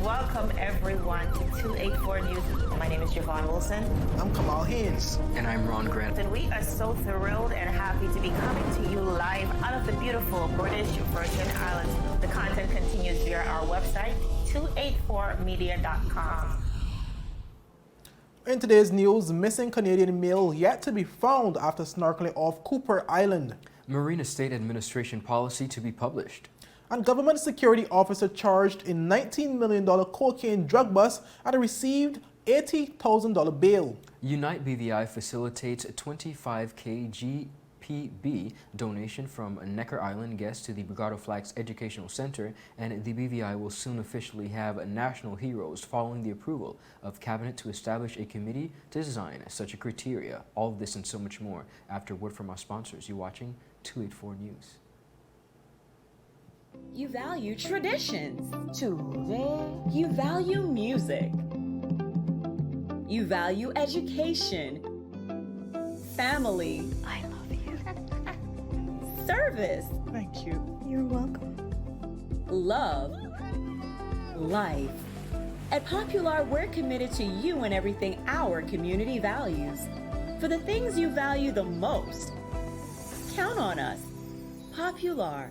welcome everyone to 284 News. My name is Javon Wilson. I'm Kamal Haynes. And I'm Ron Grant. And we are so thrilled and happy to be coming to you live out of the beautiful British Virgin Islands. The content continues via our website, 284media.com. In today's news, missing Canadian male yet to be found after snorkeling off Cooper Island. Marine State Administration policy to be published. And government security officer charged in $19 million cocaine drug bust and received $80,000 bail. Unite BVI facilitates a 25K GPB donation from Necker Island guests to the Brigado Flags Educational Center, and the BVI will soon officially have national heroes following the approval of Cabinet to establish a committee to design such a criteria. All of this and so much more after word from our sponsors. You're watching 284 News. You value traditions. Today, you value music. You value education. Family. I love you. Service. Thank you. You're welcome. Love. Life. At Popular, we're committed to you and everything our community values. For the things you value the most, count on us. Popular.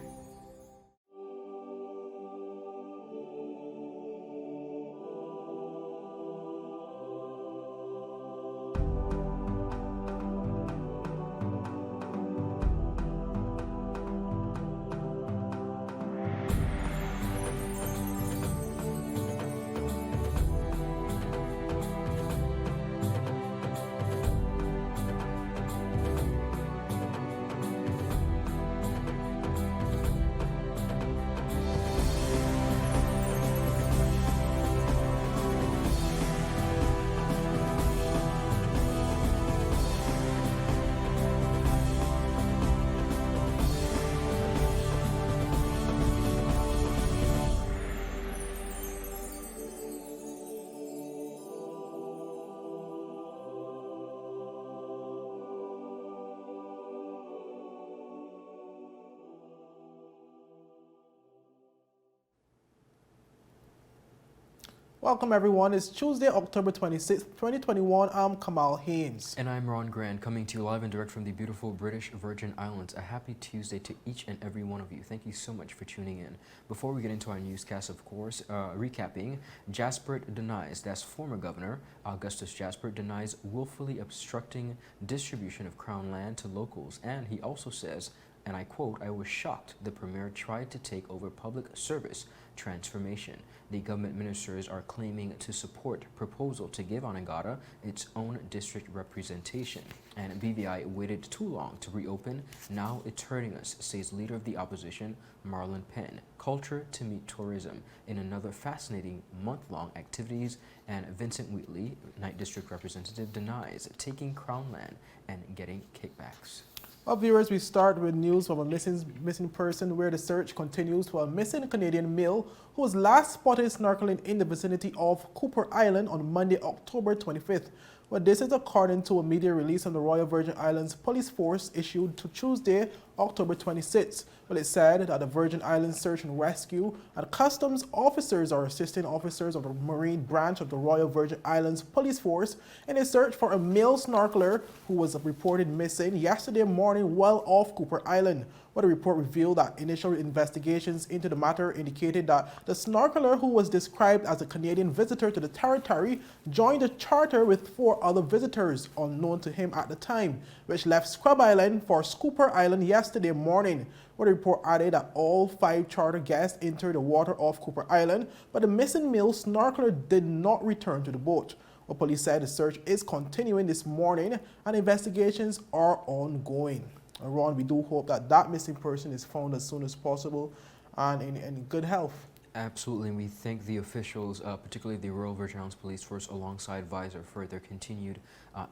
Welcome everyone. It's Tuesday, October 26th, 2021. I'm Kamal Haynes. And I'm Ron Grant, coming to you live and direct from the beautiful British Virgin Islands. A happy Tuesday to each and every one of you. Thank you so much for tuning in. Before we get into our newscast, of course, recapping, Jaspert denies, that's former Governor Augustus Jaspert denies willfully obstructing distribution of Crown land to locals. And he also says, and I quote, "I was shocked the Premier tried to take over public service transformation." The government ministers are claiming to support proposal to give Anegada its own district representation. And BVI waited too long to reopen. Now it's hurting us, says leader of the opposition, Marlon Penn. Culture to meet tourism in another fascinating month-long activities. And Vincent Wheatley, Night District Representative, denies taking Crown land and getting kickbacks. Well, viewers, we start with news from a missing person where the search continues for a missing Canadian male who was last spotted snorkeling in the vicinity of Cooper Island on Monday, October 25th. Well, this is according to a media release from the Royal Virgin Islands Police Force issued to Tuesday, October 26th. Well, it said that the Virgin Islands Search and Rescue and Customs officers are assisting officers of the Marine Branch of the Royal Virgin Islands Police Force in a search for a male snorkeler who was reported missing yesterday morning well off Cooper Island. Well, the report revealed that initial investigations into the matter indicated that the snorkeler, who was described as a Canadian visitor to the territory, joined a charter with 4 other visitors unknown to him at the time, which left Scrub Island for Cooper Island yesterday morning. Well, the report added that all 5 charter guests entered the water off Cooper Island, but the missing male snorkeler did not return to the boat. Well, police said the search is continuing this morning and investigations are ongoing. Ron, we do hope that that missing person is found as soon as possible and in good health. Absolutely, and we thank the officials, particularly the Royal Virgin Islands Police Force alongside Visor, for their continued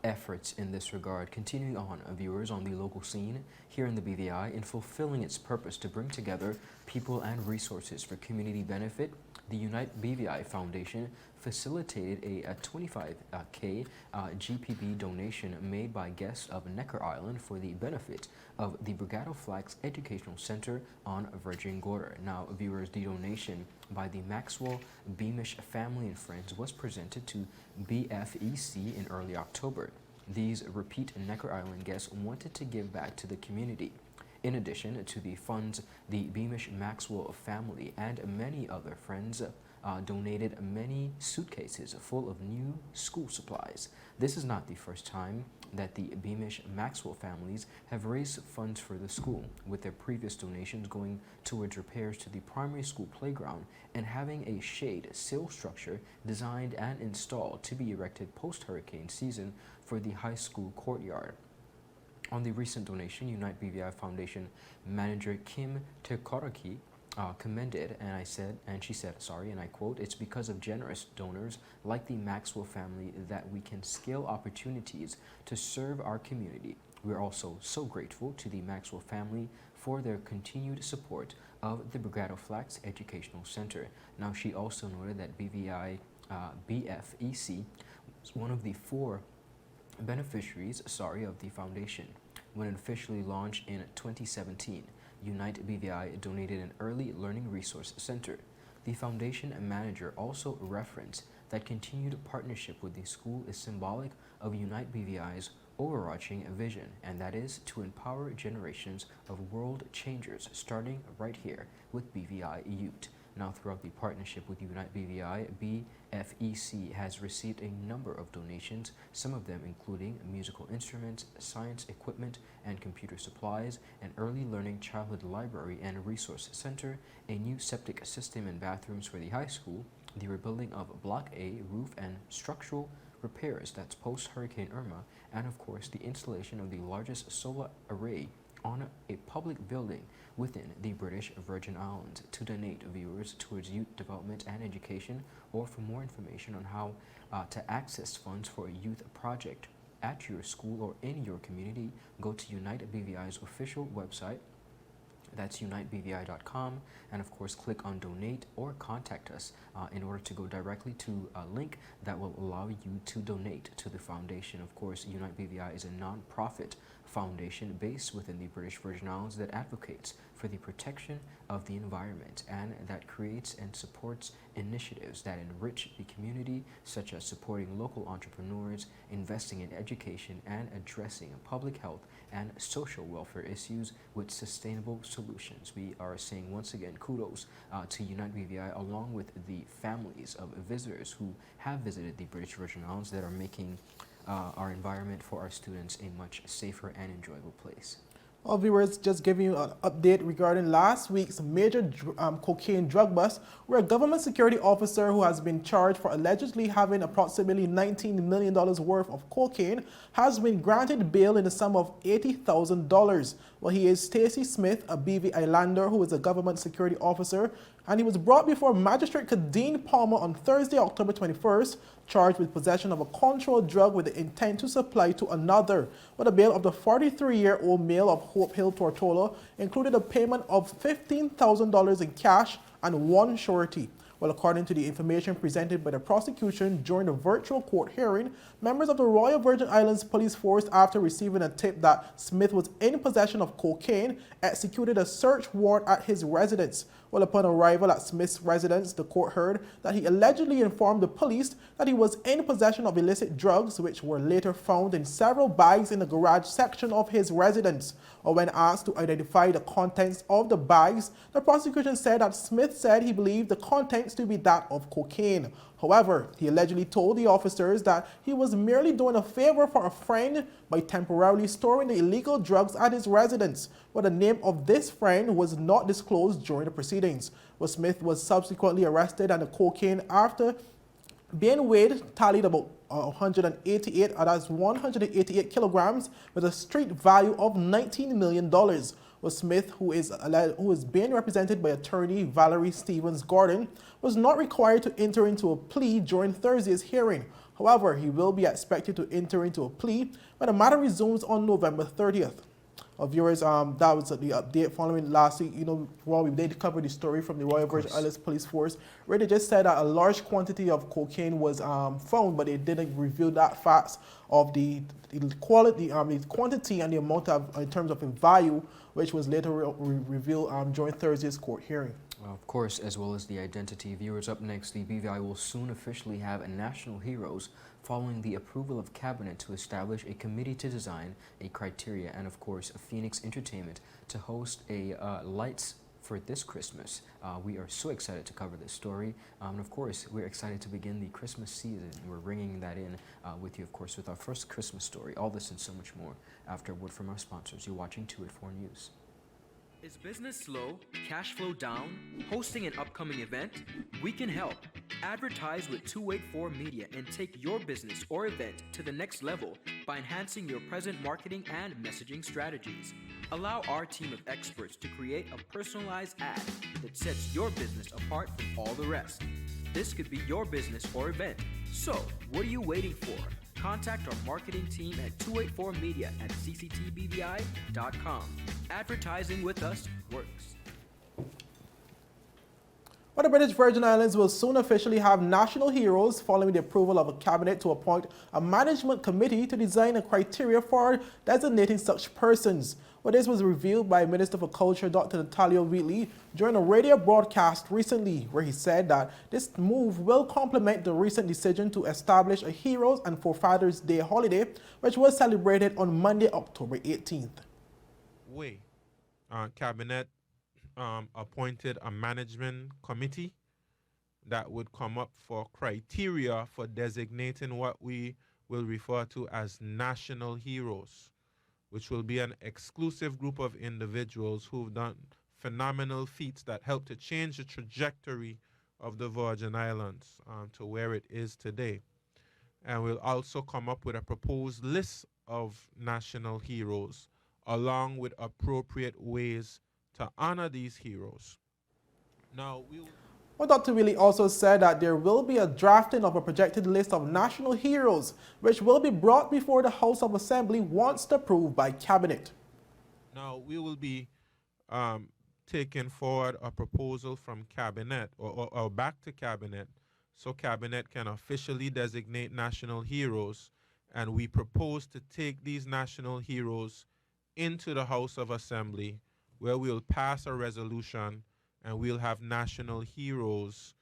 efforts in this regard. Continuing on, viewers, on the local scene here in the BVI, in fulfilling its purpose to bring together people and resources for community benefit, the Unite BVI Foundation facilitated a 25K GPB donation made by guests of Necker Island for the benefit of the Gov't Flags Educational Center on Virgin Gorda. Now, viewers, the donation by the Maxwell Beamish family and friends was presented to BFEC in early October. These repeat Necker Island guests wanted to give back to the community. In addition to the funds, the Beamish Maxwell family and many other friends donated many suitcases full of new school supplies. This is not the first time that the Beamish Maxwell families have raised funds for the school, with their previous donations going towards repairs to the primary school playground and having a shade sail structure designed and installed to be erected post-hurricane season for the high school courtyard. On the recent donation, Unite BVI Foundation manager Kim Tekoraki commended, and she said, and I quote, "It's because of generous donors like the Maxwell family that we can scale opportunities to serve our community. We're also so grateful to the Maxwell family for their continued support of the Gov't Flags Educational Center." Now, she also noted that BFEC was one of the 4 beneficiaries of the foundation. When it officially launched in 2017, Unite BVI donated an early learning resource center. The foundation manager also referenced that continued partnership with the school is symbolic of Unite BVI's overarching vision, and that is to empower generations of world changers, starting right here with BVI Youth. Now, throughout the partnership with Unite BVI, BFEC has received a number of donations, some of them including musical instruments, science equipment and computer supplies, an early learning childhood library and resource center, a new septic system and bathrooms for the high school, the rebuilding of Block A roof and structural repairs that's post-Hurricane Irma, and of course the installation of the largest solar array on a public building within the British Virgin Islands. To donate, viewers, towards youth development and education, or for more information on how to access funds for a youth project at your school or in your community, go to Unite BVI's official website. That's unitebvi.com, and of course click on donate or contact us in order to go directly to a link that will allow you to donate to the foundation. Of course, Unite BVI is a non-profit foundation based within the British Virgin Islands that advocates for the protection of the environment and that creates and supports initiatives that enrich the community, such as supporting local entrepreneurs, investing in education, and addressing public health and social welfare issues with sustainable solutions. We are saying once again kudos to Unite BVI, along with the families of visitors who have visited the British Virgin Islands that are making our environment for our students a much safer and enjoyable place. Well, viewers, just giving you an update regarding last week's major cocaine drug bust, where a government security officer who has been charged for allegedly having approximately $19 million worth of cocaine has been granted bail in the sum of $80,000. Well, he is Stacey Smith, a BVI lander who is a government security officer, and he was brought before Magistrate Kadeen Palmer on Thursday, October 21st, charged with possession of a controlled drug with the intent to supply to another. But the bail of the 43-year-old male of Hope Hill, Tortola, included a payment of $15,000 in cash and one surety. Well, according to the information presented by the prosecution during the virtual court hearing, members of the Royal Virgin Islands Police Force, after receiving a tip that Smith was in possession of cocaine, executed a search warrant at his residence. Well, upon arrival at Smith's residence, the court heard that he allegedly informed the police that he was in possession of illicit drugs, which were later found in several bags in the garage section of his residence. Or when asked to identify the contents of the bags, the prosecution said that Smith said he believed the contents to be that of cocaine. However, he allegedly told the officers that he was merely doing a favor for a friend by temporarily storing the illegal drugs at his residence, but the name of this friend was not disclosed during the proceedings. Well, Smith was subsequently arrested, and the cocaine, after being weighed, tallied about 188 kilograms with a street value of $19 million. Well, Smith, who is being represented by attorney Valerie Stevens Gordon, was not required to enter into a plea during Thursday's hearing. However, he will be expected to enter into a plea when the matter resumes on November 30th. Viewers, that was the update following last week. You know, while we did cover the story from the Royal Virgin Islands Police Force, where they just said that a large quantity of cocaine was found, but they didn't reveal that facts of the quality, the quantity and the amount of, in terms of the value, which was later revealed during Thursday's court hearing. Of course, as well as the identity. Viewers, up next, the BVI will soon officially have a National Heroes following the approval of Cabinet to establish a committee to design a criteria and, of course, a Pheonix Entertainment to host a lights for this Christmas. We are so excited to cover this story. And of course, we're excited to begin the Christmas season. We're bringing that in with you, of course, with our first Christmas story. All this and so much more after a word from our sponsors. You're watching 284 News. Is business slow? Cash flow down? Hosting an upcoming event? We can help. Advertise with 284 Media and take your business or event to the next level by enhancing your present marketing and messaging strategies. Allow our team of experts to create a personalized ad that sets your business apart from all the rest. This could be your business or event. So, what are you waiting for? Contact our marketing team at 284media@cctbvi.com. Advertising with us works. Well, the British Virgin Islands will soon officially have national heroes following the approval of a cabinet to appoint a management committee to design a criteria for designating such persons. Well, this was revealed by Minister for Culture, Dr. Natalia Wheatley, during a radio broadcast recently, where he said that this move will complement the recent decision to establish a Heroes and Forefathers Day holiday, which was celebrated on Monday, October 18th. Cabinet appointed a management committee that would come up for criteria for designating what we will refer to as national heroes, which will be an exclusive group of individuals who've done phenomenal feats that help to change the trajectory of the Virgin Islands to where it is today. And we'll also come up with a proposed list of national heroes along with appropriate ways to honor these heroes. Now, Well, Dr. Wheatley also said that there will be a drafting of a projected list of national heroes, which will be brought before the House of Assembly once approved by Cabinet. Now, we will be taking forward a proposal from Cabinet or back to Cabinet so Cabinet can officially designate national heroes. And we propose to take these national heroes into the House of Assembly, where we'll pass a resolution and we'll have national heroes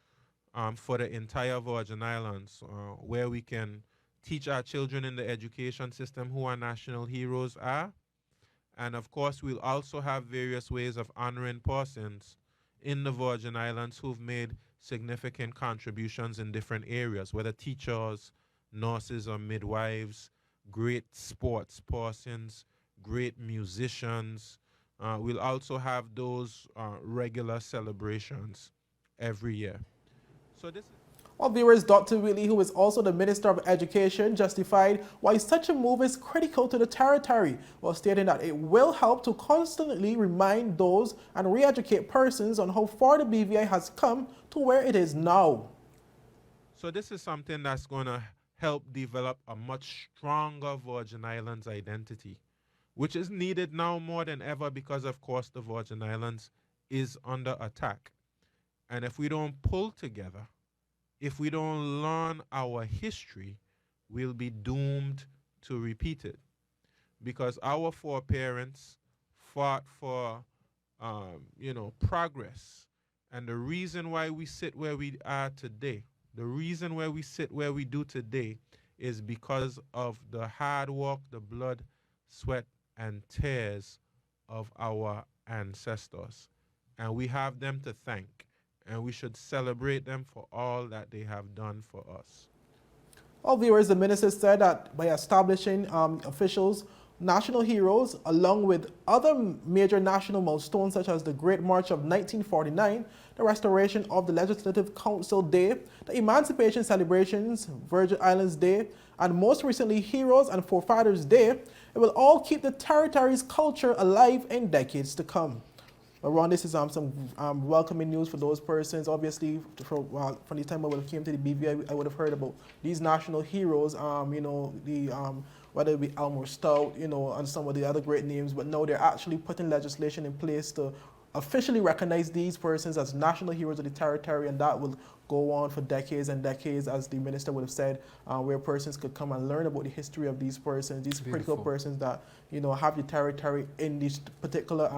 for the entire Virgin Islands, where we can teach our children in the education system who our national heroes are. And of course, we'll also have various ways of honoring persons in the Virgin Islands who've made significant contributions in different areas, whether teachers, nurses or midwives, great sports persons, great musicians. We'll also have those regular celebrations every year. So this is Well, viewers, Dr. Wheatley, who is also the Minister of Education, justified why such a move is critical to the territory, while stating that it will help to constantly remind those and re-educate persons on how far the BVI has come to where it is now. So this is something that's going to help develop a much stronger Virgin Islands identity, which is needed now more than ever because, of course, the Virgin Islands is under attack. And if we don't pull together, if we don't learn our history, we'll be doomed to repeat it. Because our foreparents fought for, progress. And the reason why we sit where we are today, the reason why we sit where we do today is because of the hard work, the blood, sweat, and tears of our ancestors. And we have them to thank. And we should celebrate them for all that they have done for us. Well, viewers, the minister said that by establishing officials, national heroes, along with other major national milestones such as the Great March of 1949, the restoration of the Legislative Council Day, the Emancipation Celebrations, Virgin Islands Day, and most recently Heroes and Forefathers Day, it will all keep the territory's culture alive in decades to come. Well, Ron, this is some welcoming news for those persons. Obviously, from the time I would have came to the BVI, I would have heard about these national heroes, whether it be Elmer Stout, and some of the other great names. But now they're actually putting legislation in place to officially recognize these persons as national heroes of the territory, and that will go on for decades and decades, as the minister would have said, where persons could come and learn about the history of these persons, these critical persons that have the territory in this particular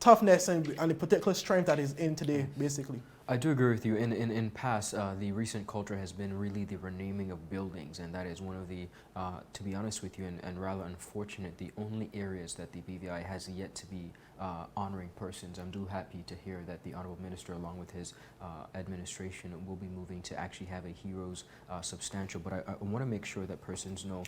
toughness and the particular strength that is in today, basically. I do agree with you. In past, the recent culture has been really the renaming of buildings, and that is one of the, to be honest with you, and rather unfortunate, the only areas that the BVI has yet to be honoring persons. I'm happy to hear that the Honorable Minister, along with his administration, will be moving to actually have a heroes substantial. But I want to make sure that persons know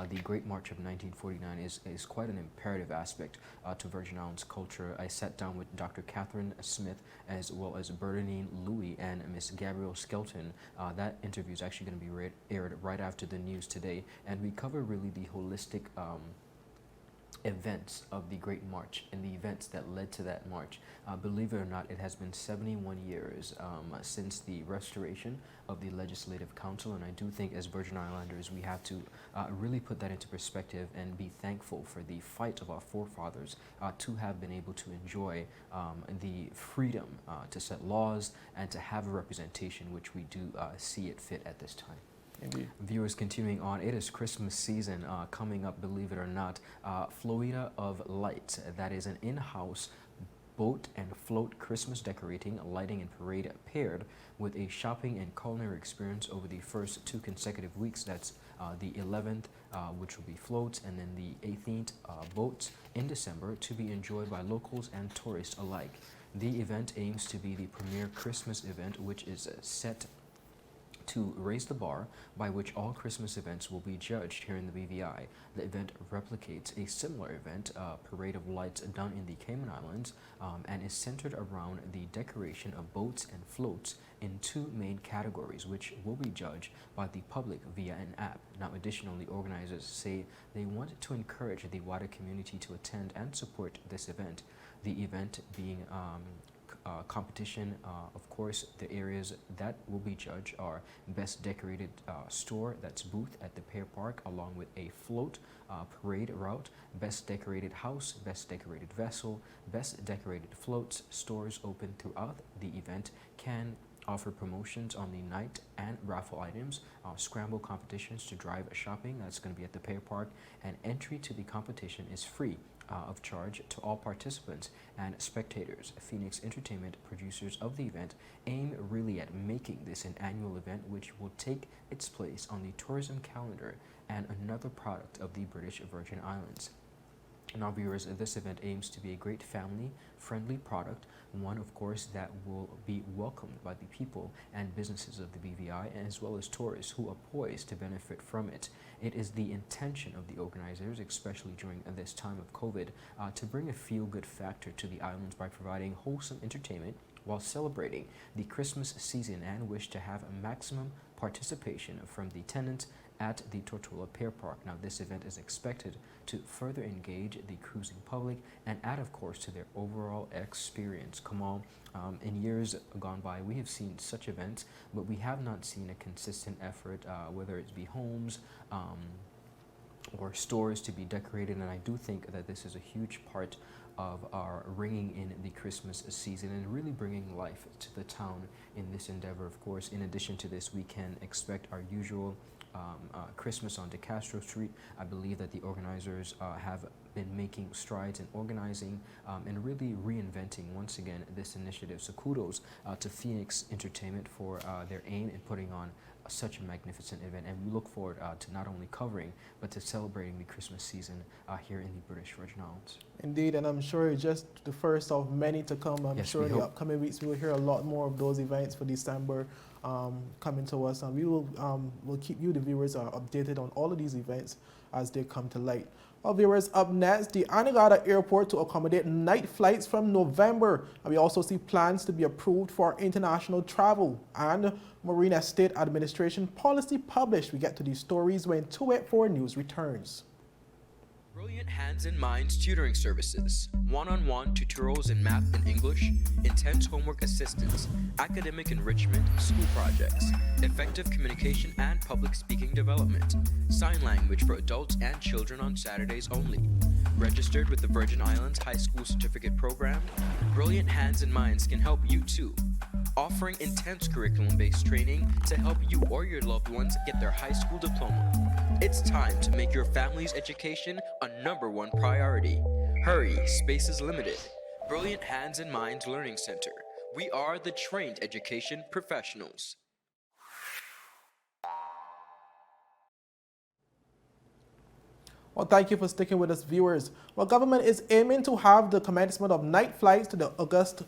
the Great March of 1949 is quite an imperative aspect to Virgin Islands culture. I sat down with Dr. Catherine Smith, as well as Bernadine Louis and Miss Gabrielle Skelton. That interview is actually going to be aired right after the news today, and we cover really the holistic events of the Great March and the events that led to that march. Believe it or not, it has been 71 years since the restoration of the Legislative Council, and I do think as Virgin Islanders we have to really put that into perspective and be thankful for the fight of our forefathers to have been able to enjoy the freedom to set laws and to have a representation, which we do see it fit at this time. Indeed. Viewers, continuing on, it is Christmas season coming up, believe it or not. Floatilla of Lights, that is an in-house boat and float Christmas decorating, lighting, and parade paired with a shopping and culinary experience over the first 2 consecutive weeks. That's the 11th, which will be floats, and then the 18th, boats in December, to be enjoyed by locals and tourists alike. The event aims to be the premier Christmas event, which is set to raise the bar by which all Christmas events will be judged here in the BVI. The event replicates a similar event, Parade of Lights, done in the Cayman Islands, and is centered around the decoration of boats and floats in 2 main categories, which will be judged by the public via an app. Now, additionally, organizers say they want to encourage the wider community to attend and support this event. The event being competition, of course, the areas that will be judged are best decorated store, that's booth at the Pier Park, along with a float parade route, best decorated house, best decorated vessel, best decorated floats. Stores open throughout the event can offer promotions on the night and raffle items, scramble competitions to drive shopping, that's going to be at the Pier Park, and entry to the competition is free of charge to all participants and spectators. Pheonix Entertainment, producers of the event, aim really at making this an annual event which will take its place on the tourism calendar and another product of the British Virgin Islands. Now, viewers, this event aims to be a great family-friendly product, one, of course, that will be welcomed by the people and businesses of the BVI, as well as tourists who are poised to benefit from it. It is the intention of the organizers, especially during this time of COVID, to bring a feel-good factor to the islands by providing wholesome entertainment while celebrating the Christmas season, and wish to have a maximum participation from the tenants at the Floatilla Pier Park. Now, this event is expected to further engage the cruising public and add, of course, to their overall experience. Kamal, in years gone by, we have seen such events, but we have not seen a consistent effort, whether it be homes or stores, to be decorated, and I do think that this is a huge part of our ringing in the Christmas season and really bringing life to the town in this endeavor. Of course, in addition to this, we can expect our usual Christmas on De Castro Street. I believe that the organizers have been making strides in organizing and really reinventing once again this initiative. So kudos to Pheonix Entertainment for their aim in putting on such a magnificent event, and we look forward to not only covering but to celebrating the Christmas season here in the British Virgin Islands. Indeed, and I'm sure it's just the first of many to come. I'm sure in the upcoming weeks we will hear a lot more of those events for December coming to us, and we will will keep you, the viewers, updated on all of these events as they come to light. Well, viewers, up next, the Anegada Airport to accommodate night flights from November. And we also see plans to be approved for international travel, and Marine Estate Administration policy published. We get to these stories when 284 News returns. Brilliant Hands and Minds tutoring services, one-on-one tutorials in math and English, intense homework assistance, academic enrichment, school projects, effective communication and public speaking development, sign language for adults and children on Saturdays only. Registered with the Virgin Islands High School Certificate Program, Brilliant Hands and Minds can help you too. Offering intense curriculum-based training to help you or your loved ones get their high school diploma. It's time to make your family's education a #1 priority. Hurry, space is limited. Brilliant Hands and Minds Learning Center. We are the trained education professionals. Well, thank you for sticking with us, viewers. Well, government is aiming to have the commencement of night flights to the Auguste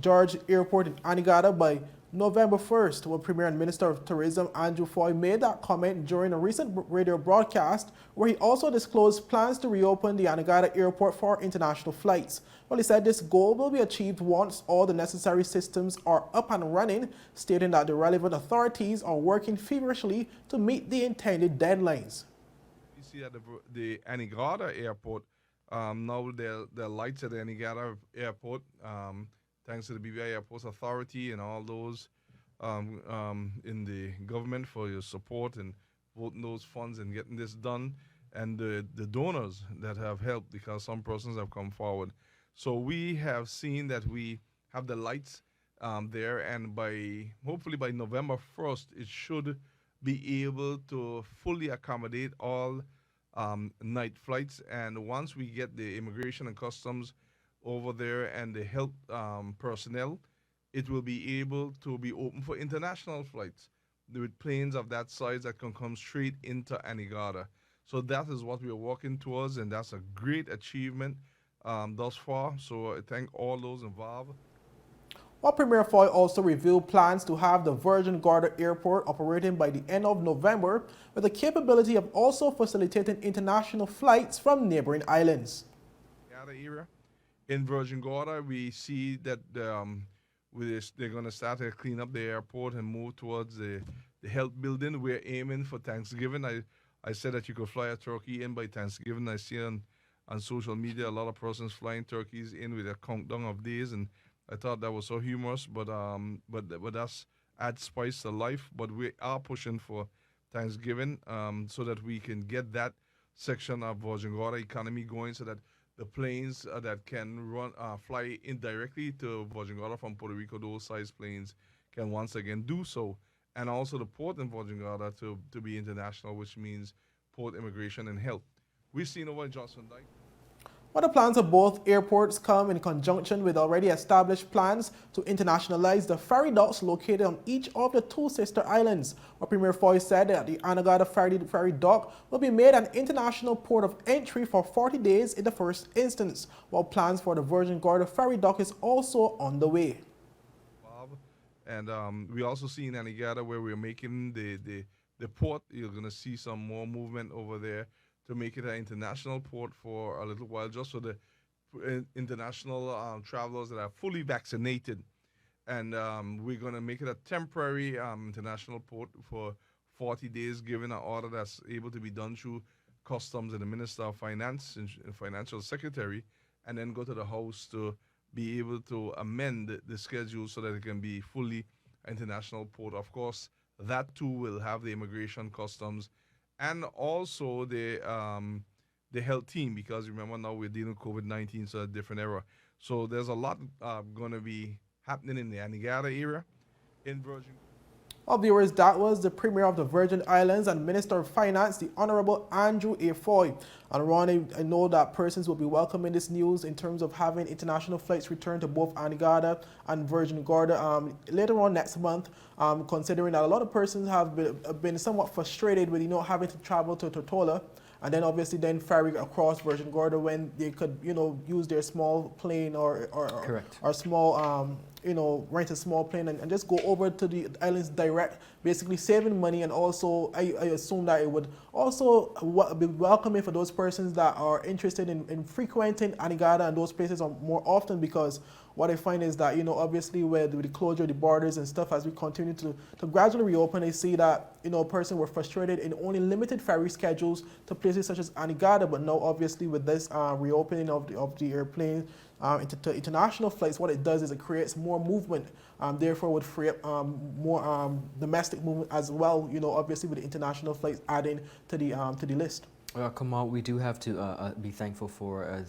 George Airport in Anegada by November 1st. Well, Premier and Minister of Tourism Andrew Foy made that comment during a recent radio broadcast where he also disclosed plans to reopen the Anegada Airport for international flights. Well, he said this goal will be achieved once all the necessary systems are up and running, stating that the relevant authorities are working feverishly to meet the intended deadlines. You see at the Anegada Airport, now the lights at the Anegada Airport, thanks to the BVI Airports Authority and all those in the government for your support and voting those funds and getting this done, and the donors that have helped, because some persons have come forward. So we have seen that we have the lights there, and hopefully by November 1st, it should be able to fully accommodate all night flights. And once we get the immigration and customs over there and the health personnel, it will be able to be open for international flights with planes of that size that can come straight into Anegada. So that is what we are working towards, and that's a great achievement thus far. So I thank all those involved. Well, Premier Foy also revealed plans to have the Virgin Gorda Airport operating by the end of November with the capability of also facilitating international flights from neighboring islands. Era. In Virgin Gorda, we see that they're going to start to clean up the airport and move towards the health building. We're aiming for Thanksgiving. I said that you could fly a turkey in by Thanksgiving. I see on social media a lot of persons flying turkeys in with a countdown of days, and I thought that was so humorous, but that's add spice to life. But we are pushing for Thanksgiving so that we can get that section of Virgin Gorda economy going, so that the planes that can fly indirectly to Virgin Gorda from Puerto Rico, those size planes, can once again do so. And also the port in Virgin Gorda to be international, which means port, immigration, and health. We've seen over in Johnson Dyke. Well, the plans of both airports come in conjunction with already established plans to internationalize the ferry docks located on each of the two sister islands. Well, Premier Foy said that the Anegada ferry dock will be made an international port of entry for 40 days in the first instance, while plans for the Virgin Gorda ferry dock is also on the way. And we also see in Anegada where we're making the port. You're going to see some more movement over there to make it an international port for a little while, just for the international travelers that are fully vaccinated. And we're going to make it a temporary international port for 40 days, given an order that's able to be done through Customs and the Minister of Finance and Financial Secretary, and then go to the House to be able to amend the schedule so that it can be fully international port. Of course, that too will have the immigration, customs, and also the health team, because remember now we're dealing with COVID-19, so a different era. So there's a lot going to be happening in the Anegada area in Virgin. Well, viewers, that was the Premier of the Virgin Islands and Minister of Finance, the Honorable Andrew A. Foy. And Ron, I know that persons will be welcoming this news in terms of having international flights return to both Anegada and Virgin Gorda later on next month, considering that a lot of persons have been somewhat frustrated with, having to travel to Tortola and then obviously then ferry across Virgin Gorda when they could, use their small plane or small rent a small plane and just go over to the islands direct, basically saving money. And also I assume that it would also be welcoming for those persons that are interested in frequenting Anegada and those places more often, because what I find is that, obviously with the closure of the borders and stuff, as we continue to gradually reopen, I see that, a person were frustrated in only limited ferry schedules to places such as Anegada, but now obviously with this reopening of the airplane to international flights, what it does is it creates more movement, therefore would free up more domestic movement as well, obviously with the international flights adding to the list. Kamal, we do have to be thankful for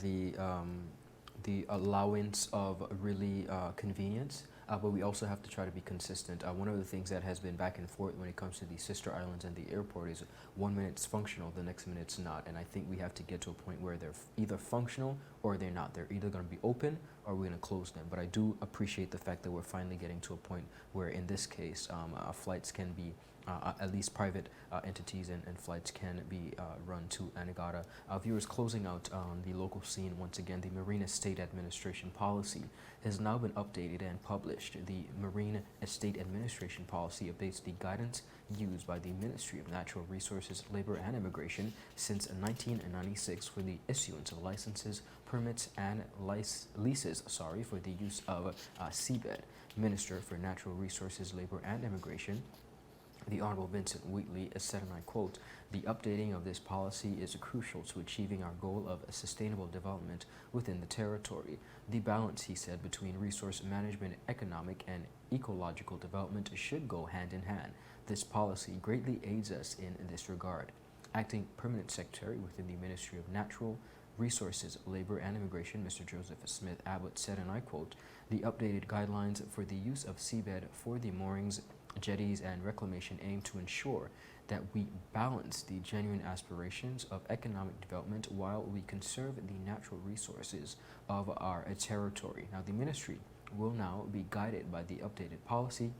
the allowance of really convenience, but we also have to try to be consistent. One of the things that has been back and forth when it comes to the sister islands and the airport is 1 minute it's functional, the next minute it's not. And I think we have to get to a point where they're either functional or they're not. They're either going to be open or we're going to close them. But I do appreciate the fact that we're finally getting to a point where, in this case, flights can be at least private entities and flights can be run to Anegada. Viewers, closing out on the local scene, once again, the Marine Estate Administration policy has now been updated and published. The Marine Estate Administration policy updates the guidance used by the Ministry of Natural Resources, Labor and Immigration since 1996 for the issuance of licenses, permits, and leases for the use of seabed. Minister for Natural Resources, Labor and Immigration, the Honorable Vincent Wheatley, said, and I quote, "The updating of this policy is crucial to achieving our goal of sustainable development within the territory. The balance," he said, "between resource management, economic, and ecological development should go hand in hand. This policy greatly aids us in this regard." Acting Permanent Secretary within the Ministry of Natural Resources, Labor and Immigration, Mr. Joseph Smith Abbott, said, and I quote, "The updated guidelines for the use of seabed for the moorings, jetties, and reclamation aim to ensure that we balance the genuine aspirations of economic development while we conserve the natural resources of our territory." Now, the ministry will now be guided by the updated policy.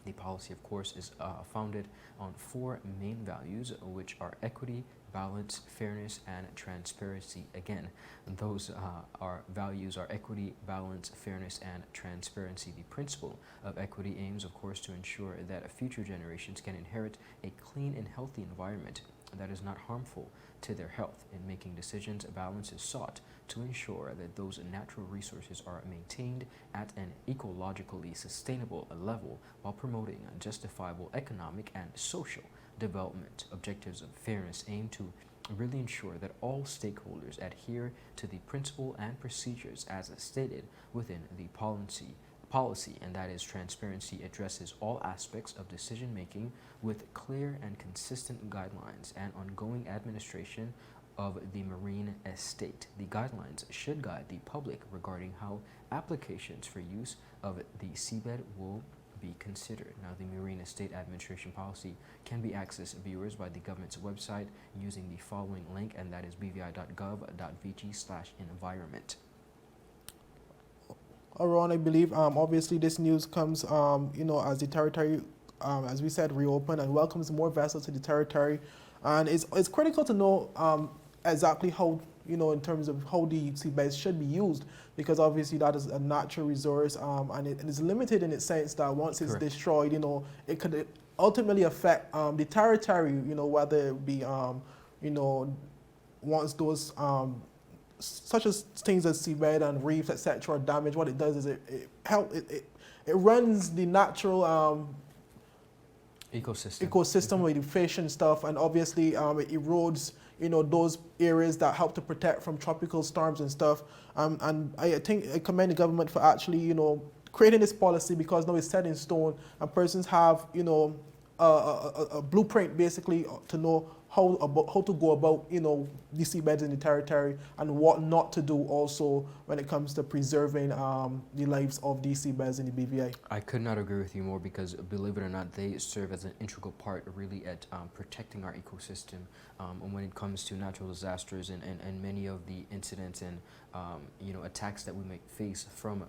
The policy, of course, is founded on 4 main values, which are equity, balance, fairness, and transparency. Again, those values are equity, balance, fairness, and transparency. The principle of equity aims, of course, to ensure that future generations can inherit a clean and healthy environment that is not harmful to their health. In making decisions, a balance is sought to ensure that those natural resources are maintained at an ecologically sustainable level while promoting a justifiable economic and social development. Objectives of fairness aim to really ensure that all stakeholders adhere to the principle and procedures as stated within the policy, and that is transparency addresses all aspects of decision making with clear and consistent guidelines and ongoing administration of the marine estate. The guidelines should guide the public regarding how applications for use of the seabed will be considered. Now, the Marine Estate Administration policy can be accessed, viewers, by the government's website using the following link, and that is bvi.gov.vg/environment. Aaron, I believe obviously this news comes, as the territory, as we said, reopened and welcomes more vessels to the territory, and it's critical to know exactly how, in terms of how the seabeds should be used, because obviously that is a natural resource, and it is limited in its sense that once it's Correct. destroyed, it could ultimately affect the territory, whether it be, once those such as things as seabed and reefs, etc., are damaged. What it does is it runs the natural ecosystem with the fish and stuff, and obviously it erodes those areas that help to protect from tropical storms and stuff. And I think I commend the government for actually creating this policy, because now it's set in stone and persons have a blueprint basically to know how to go about the seabeds in the territory and what not to do also when it comes to preserving the lives of these seabeds in the BVI. I could not agree with you more, because believe it or not, they serve as an integral part really at protecting our ecosystem. And when it comes to natural disasters and many of the incidents and attacks that we may face from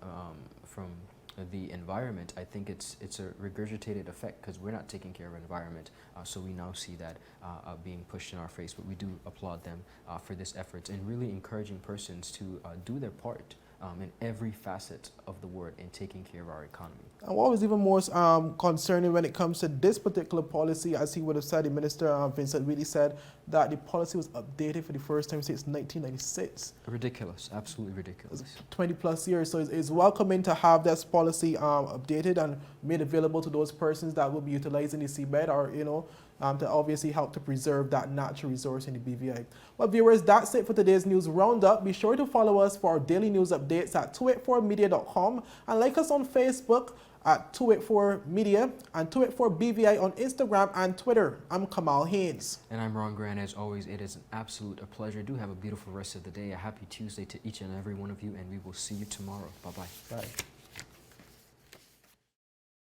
the environment, I think it's a regurgitated effect, because we're not taking care of the environment. So we now see that being pushed in our face, but we do applaud them for this effort and really encouraging persons to do their part in every facet of the word in taking care of our economy. And what was even more concerning when it comes to this particular policy, as he would have said, the Minister Vincent really said that the policy was updated for the first time since 1996. Ridiculous, absolutely ridiculous. 20 plus years, so it's welcoming to have this policy updated and made available to those persons that will be utilizing the seabed, or to obviously help to preserve that natural resource in the BVI. Well, viewers, that's it for today's news roundup. Be sure to follow us for our daily news updates at 284media.com and like us on Facebook at 284media and 284BVI on Instagram and Twitter. I'm Kamal Haynes. And I'm Ron Grant. As always, it is an absolute pleasure. Do have a beautiful rest of the day. A happy Tuesday to each and every one of you, and we will see you tomorrow. Bye-bye. Bye.